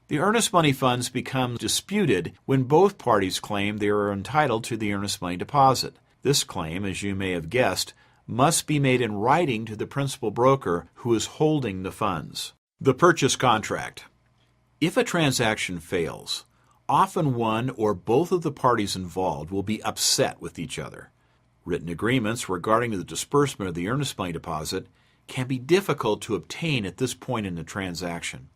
The earnest money funds become disputed when both parties claim they are entitled to the earnest money deposit. This claim, as you may have guessed, must be made in writing to the principal broker who is holding the funds. The purchase contract. If a transaction fails, often one or both of the parties involved will be upset with each other. Written agreements regarding the disbursement of the earnest money deposit can be difficult to obtain at this point in the transaction.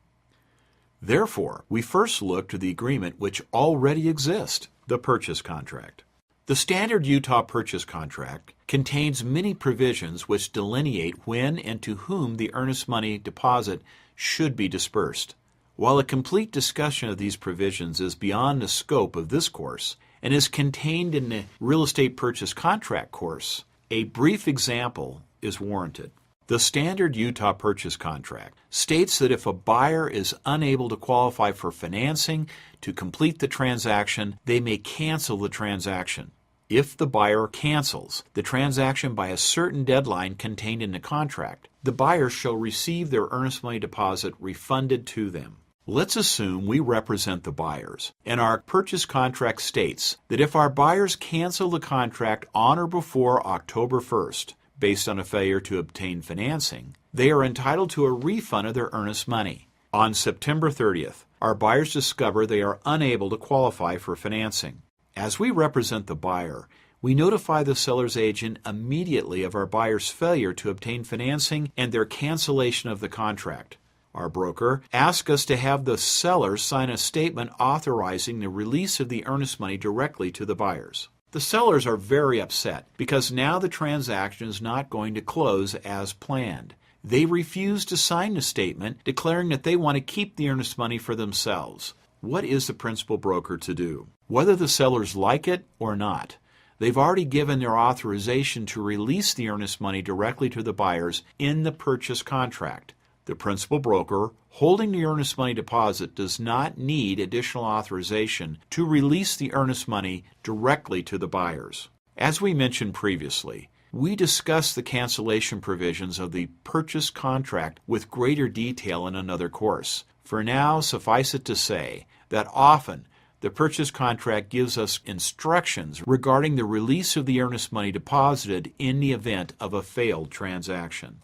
Therefore, we first look to the agreement which already exists, the purchase contract. The standard Utah purchase contract contains many provisions which delineate when and to whom the earnest money deposit should be disbursed. While a complete discussion of these provisions is beyond the scope of this course and is contained in the real estate purchase contract course, a brief example is warranted. The standard Utah purchase contract states that if a buyer is unable to qualify for financing to complete the transaction, they may cancel the transaction. If the buyer cancels the transaction by a certain deadline contained in the contract, the buyer shall receive their earnest money deposit refunded to them. Let's assume we represent the buyers, and our purchase contract states that if our buyers cancel the contract on or before October 1st, based on a failure to obtain financing, they are entitled to a refund of their earnest money. On September 30th, our buyers discover they are unable to qualify for financing. As we represent the buyer, we notify the seller's agent immediately of our buyer's failure to obtain financing and their cancellation of the contract. Our broker asks us to have the seller sign a statement authorizing the release of the earnest money directly to the buyers. The sellers are very upset because now the transaction is not going to close as planned. They refuse to sign the statement declaring that they want to keep the earnest money for themselves. What is the principal broker to do? Whether the sellers like it or not, they've already given their authorization to release the earnest money directly to the buyers in the purchase contract. The principal broker holding the earnest money deposit does not need additional authorization to release the earnest money directly to the buyers. As we mentioned previously, we discussed the cancellation provisions of the purchase contract with greater detail in another course. For now, suffice it to say that often the purchase contract gives us instructions regarding the release of the earnest money deposited in the event of a failed transaction.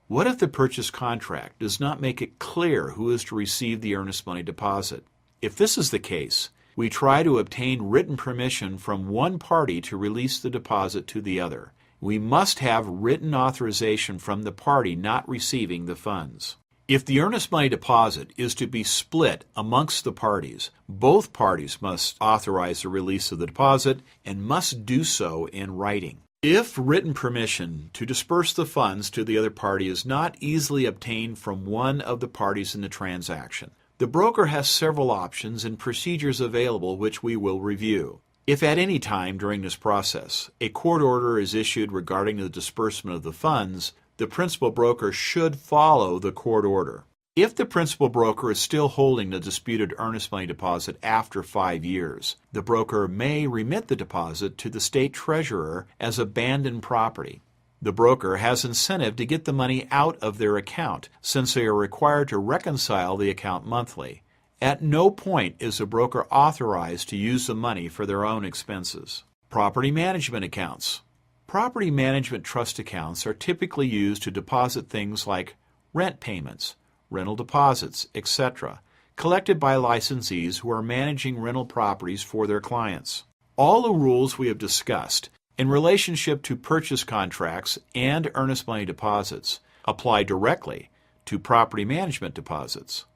What if the purchase contract does not make it clear who is to receive the earnest money deposit? If this is the case, we try to obtain written permission from one party to release the deposit to the other. We must have written authorization from the party not receiving the funds. If the earnest money deposit is to be split amongst the parties, both parties must authorize the release of the deposit and must do so in writing. If written permission to disperse the funds to the other party is not easily obtained from one of the parties in the transaction, the broker has several options and procedures available which we will review. If at any time during this process a court order is issued regarding the disbursement of the funds, the principal broker should follow the court order. If the principal broker is still holding the disputed earnest money deposit after 5 years, the broker may remit the deposit to the state treasurer as abandoned property. The broker has incentive to get the money out of their account since they are required to reconcile the account monthly. At no point is the broker authorized to use the money for their own expenses. Property management accounts. Property management trust accounts are typically used to deposit things like rent payments, rental deposits, etc., collected by licensees who are managing rental properties for their clients. All the rules we have discussed in relationship to purchase contracts and earnest money deposits apply directly to property management deposits.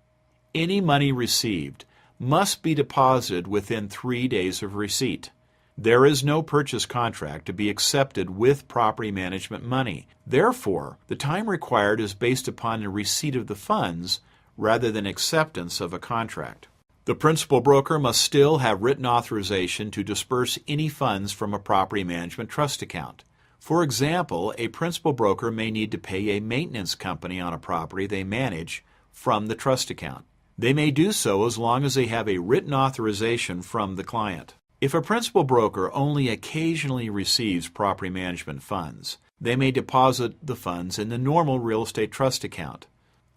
Any money received must be deposited within 3 days of receipt. There is no purchase contract to be accepted with property management money. Therefore, the time required is based upon the receipt of the funds rather than acceptance of a contract. The principal broker must still have written authorization to disperse any funds from a property management trust account. For example, a principal broker may need to pay a maintenance company on a property they manage from the trust account. They may do so as long as they have a written authorization from the client. If a principal broker only occasionally receives property management funds, they may deposit the funds in the normal real estate trust account.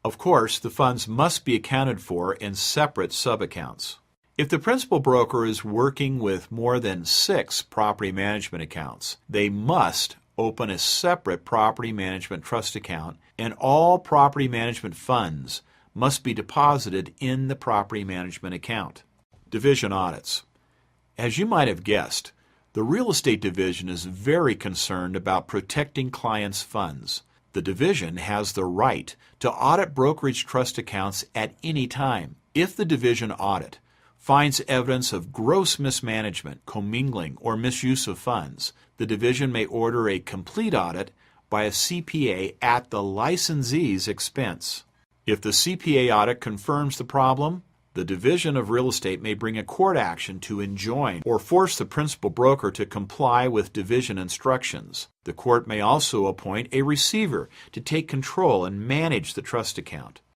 Of course, the funds must be accounted for in separate subaccounts. If the principal broker is working with more than 6 property management accounts, they must open a separate property management trust account, and all property management funds must be deposited in the property management account. Division audits. As you might have guessed, the real estate division is very concerned about protecting clients' funds. The division has the right to audit brokerage trust accounts at any time. If the division audit finds evidence of gross mismanagement, commingling, or misuse of funds, the division may order a complete audit by a CPA at the licensee's expense. If the CPA audit confirms the problem, the Division of Real Estate may bring a court action to enjoin or force the principal broker to comply with division instructions. The court may also appoint a receiver to take control and manage the trust account.